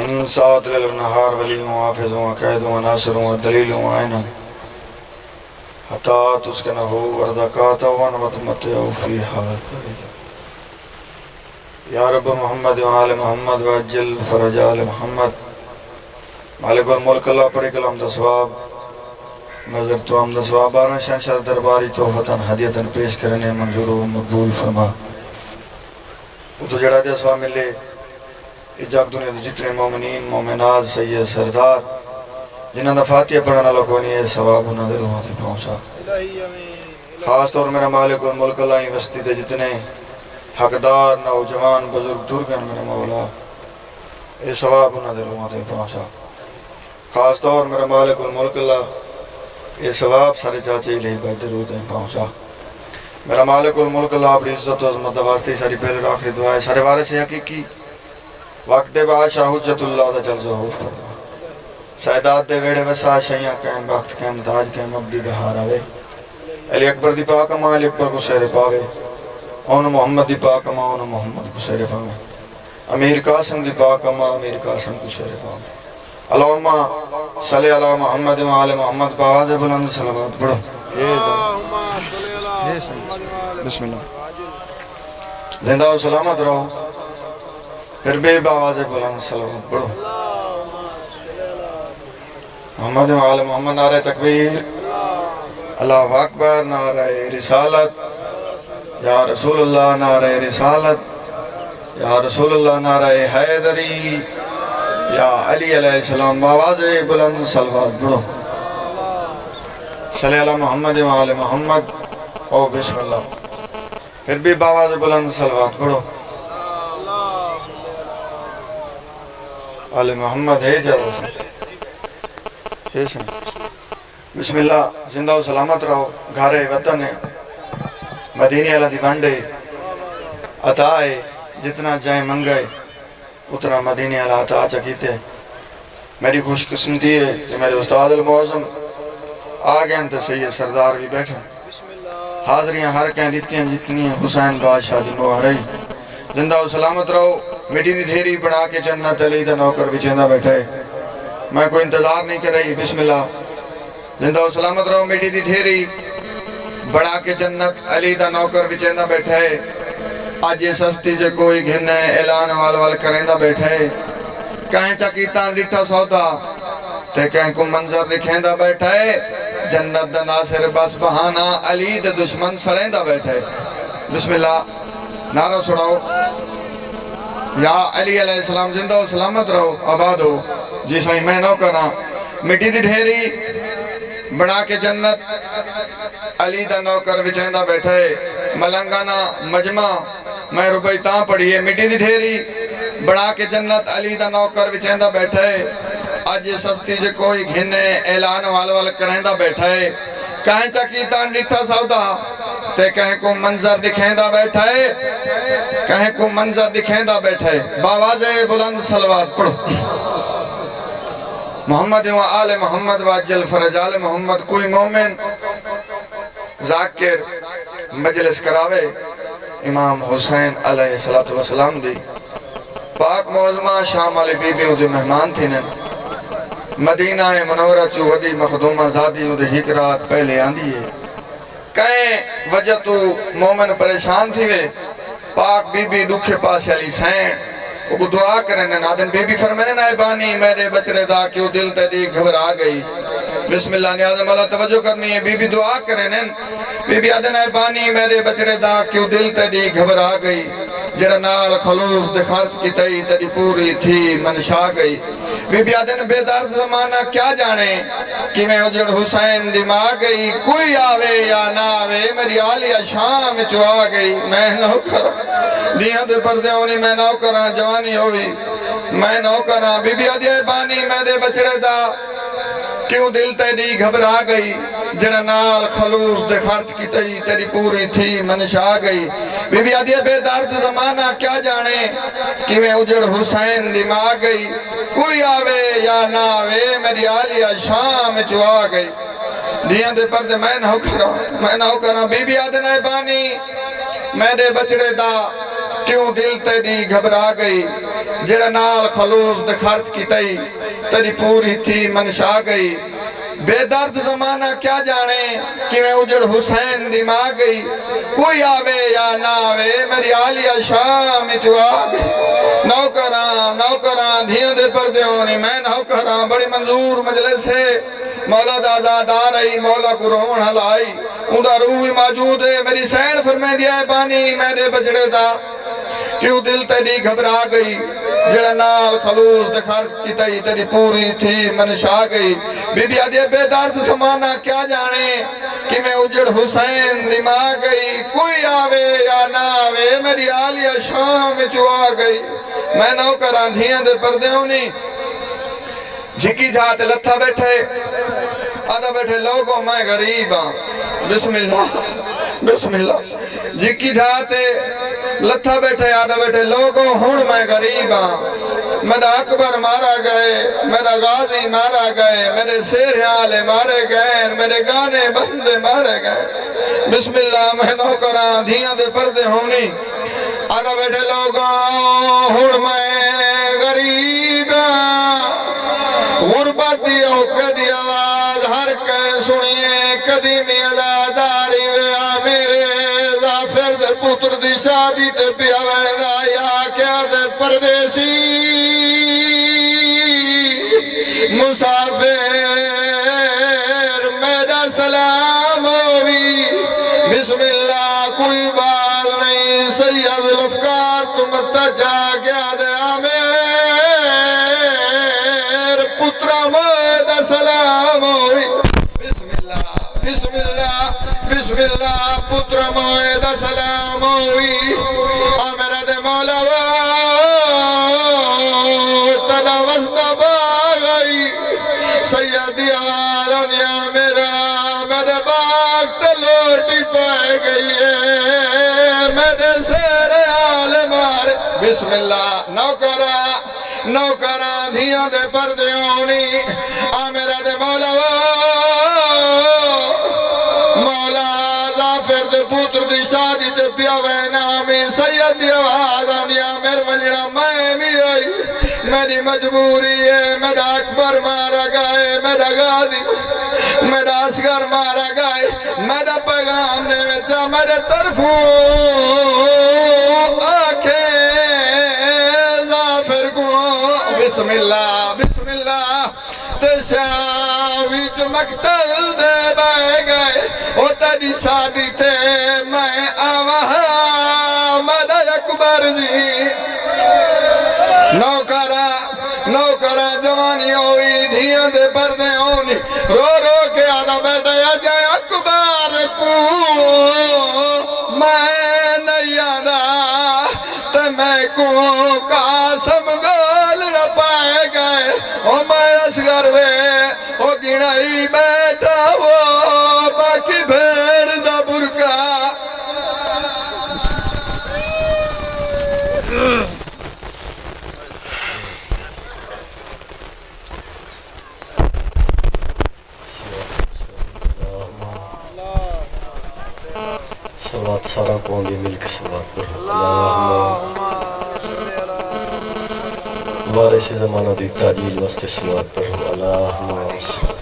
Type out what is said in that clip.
من ساعت لیل و نہار ولی ہوں حافظ ہوں قید ہوں ناصر ہوں دلیل ہوں آئینہ حتی تسکنہ وردکاتا ونوتمتعو فیہا طویلا یا رب محمد و آل محمد و اجل فرج آل محمد مالک الملک اللہ پڑھے کلام دا ثواب نظر تو ہم دا ثواب آرہا شہنشاہ درباری توفتاً حدیتاً پیش کرنے منظور و مقبول فرما وہ تو جڑا دیا ثواب ملے جاگ دنیا دے جتنے مومنین مومنات سید سردار جنہاں دا فاتحہ پڑھنا لکونی ہے ثواب انہاں دے روحاں تے پہنچا خاص طور میرا مالک الملک اللہ ہی وسطی دے جتنے حقدار نوجوان بزرگ درگن میرا مولا اے ثواب انہاں دے روحاں تے پہنچا خاص طور میرا مالک الملک اللہ اے ثواب سارے چاچے الہی بیت درود تے پہنچا میرا مالک الملک اللہ اپنی عزت و عظمت واسطے ساری پہلے اور آخری دعائے سارے وارث حقیقی وقت دے بادشاہ حجت اللہ دا جل ظہور فرما سائدات دے ویڑے وسا شیعہ قیم بخت قیم داج قیم عبدی بہار آوے علی اکبر دی پاک اما علی اکبر کو سیر پاوے اون محمد دی پاک اما اون محمد کو سیر پاوے امیر قاسم دی پاک اما امیر قاسم کو سیر پاوے اللہم صلی اللہ محمد و آل محمد باواز بلند صلوات پڑھو بسم اللہ زندہ و سلامت رہو پھر بے باواز بلند صلوات پڑھو محمد و آل محمد نعرہ تکبیر اللہ اکبر نعرہ رسالت یا رسول اللہ نعرہ رسالت یا رسول اللہ نعرہ حیدری یا علی علیہ السلام باواز بلند صلوات پڑھو صلی اللہ محمد و آل محمد او بسم اللہ پھر بھی باواز بلند صلوات پڑھو آل محمد ہے جارہ سے بسم اللہ زندہ و سلامت رہو گھارے وطن مدینی اللہ دی بانڈے عطائے جتنا جائیں منگئے اتنا مدینی اللہ عطا چکیتے میری خوش قسمتی ہے کہ میرے استاد المعظم آگئے انت سید سردار بھی بیٹھے حاضریاں ہر کہیں دیتی ہیں جتنی ہیں حسین بادشاہ دی موہرئی زندہ و سلامت رہو مٹی دی ڈھیری بنا کے جنت علی دا نوکر بچیندہ بیٹھے میں کوئی انتظار نہیں کر رہی بسم اللہ زندہ و سلامت رہو مٹی دی ڈھیری بنا کے جنت علی دا نوکر بچیندہ بیٹھے آج یہ سستی جے کوئی گھنے اعلان وال کرندہ بیٹھے کہیں چکیتان ڈٹھا سوتا تے کہیں کو منظر لکھیندہ بیٹھے جنت دا ناصر بس بہانا علی دا دشمن سڑیندہ بیٹھے بسم اللہ نعرہ سڑاؤ یا علی علیہ السلام زندہ و سلامت رہو آباد ہو جی صحیح میں نو کرا مٹی دی ڈھیری بنا کے جنت علی دا نوکر بچیندہ بیٹھے ملنگانہ مجمع میں ربئی تاں پڑھئے مٹی دی ڈھیری بنا کے جنت علی دا نوکر بچیندہ بیٹھے آج یہ سستی جے کوئی گھنے اعلان وال کرندہ بیٹھے کہیں چکیتان ڈٹھا سودا تے کہیں کو منظر دکھیندہ بیٹھے کہیں کو منظر دکھیندہ بیٹھے باواز بلند صلوات پڑھو محمد و آل محمد و اجل فرج آل محمد کوئی مومن ذاکر مجلس کراوے امام حسین علیہ السلام دی پاک معظمہ شام علی بی بی دے مہمان تھی نے مدینہ منورہ چوہدی مخدومہ زادی دے ہک رات پہلے آندی ہے کہیں وجہ تو مومن پریشان تھی وے پاک بی بی دکھے پاس علی سین وہ دعا کرنے نادن بی بی فرمینے نائبانی میرے بچڑے دا کیوں دل تے دی گھبرا گئی بسم اللہ نیاز مولا توجہ کرنی ہے بی بی دعا کرنے بی بی آدھے نائبانی میرے بچڑے دا کیوں دل تے دی گھبرا گئی جڑا نال خلوص دے خرچ کی تئی تیری پوری تھی منشا گئی بی بی آدھے بے درد زمانہ کیا جانے کہ میں اجڑ حسین دماغ گئی کوئی آوے یا نہ آوے میری آلیہ شام چوا گئی میں نو کرا دیاں دے پردے ہونی میں نو کرا جوانی ہوئی میں نو کرا بی بی آدھے بانی میرے بچڑے دا کیوں دل تیری گھبرا گئی جڑا نال خلوص دے خرچ کی تیری پوری تھی منشا گئی بی بی آدھے بے درد زمانہ کیا جانے کہ میں اجڑ حسین دماغ گئی کوئی آوے یا نہ آوے میری آلیہ شام چوا گئی دیاں دے پردے میں نو کرا بی بی آدھے نائبانی میرے بچڑے دا کیوں دل تیری گھبرا گئی جڑا نال خلوص دے خرچ کی تئی تیری پوری تھی منشا گئی بے درد زمانہ کیا جانے کہ میں اجڑ حسین دی ماں گئی کوئی آوے یا نہ آوے میری عالیہ شام چوا گئی نوکران دھیاں دے پردے ہونی میں نوکران بڑی منظور مجلس ہے مولا دادا دار آئی مولا کو رون ہلائی اندھا روح موجود ہے میری سین فرمے دیا ہے پانی میرے بچڑے دا کیوں دل تیری گھبرا گئی جڑا نال خلوص دے خرچ کی تئی تیری پوری تھی منشا گئی بی بی آدھے بے درد زمانہ کیا جانے کہ میں اجڑ حسین دی ماں گئی کوئی آوے یا نہ آوے میری عالیہ شام چوا گئی میں نوکران دھیاں دے پردے ہونی جھکی جھاتے لتھا بیٹھے آدھا بیٹھے لوگوں میں غریب ہاں بسم اللہ جھکی جھاتے لتھا بیٹھے آدھا بیٹھے لوگوں ہون میں غریب ہاں میرا اکبر مارا گئے میرا غازی مارا گئے میرے سیرحالے مارے گئے میرے گانے بندے مارے گئے بسم اللہ میں نوکران دھیاں دے پردے ہونی آدھا بیٹھے لوگوں ہون میں غریب ہاں غربت دیو کدی آواز ہر کے سنیے قدیمی ازاداری ویا میرے زافر دے پتر دی شادی تے پیا ویندا یا کیا دے پردیسی مسافر میرا سلام ہوئی بسم اللہ کوئی بال نہیں سید الافکار تم تجا گیا دے آمیر پترا موید سلام ہوئی بسم اللہ پترا موید سلام ہوئی آمیر دے مولا تنا وزدہ باغئی سیدی آوارن یا میرے باغ تلوٹی پائے گئی ہے میرے سیرے آل مارے بسم اللہ نوکران دھیاں دے پردے ہونی آمیر دے مولا زافر دے پوتر دی شادی تے پیا وینا میں سید دی آواز آنی آمیر وجڑا میں بھی آئی میری مجبوری ہے میرا اکبر مارا گئے میرا غازی میرا اصغر مارا گئے میرا پیغام نے ویچا میرے طرفوں آنکھیں زافر کو بسم اللہ تشاویچ مقتل دے بائے گئے او تیری شادی تے میں آوہاں میرا اکبر جی نوکرہ جوانی ہوئی دھیاں دے پردے ہونی رو کے آدھا بیٹھے جائے اکبر کو میں نہیں آدھا تے میں کو قاسم گول نہ پائے گئے او میں اصغر وے او گنائی بیٹھا وہ باقی بھیڑ دا برکا صلوات سارا کون دی ملک صلوات پر اللہم وارث زمانہ دی تاجیل واسطے صلوات پر اللہم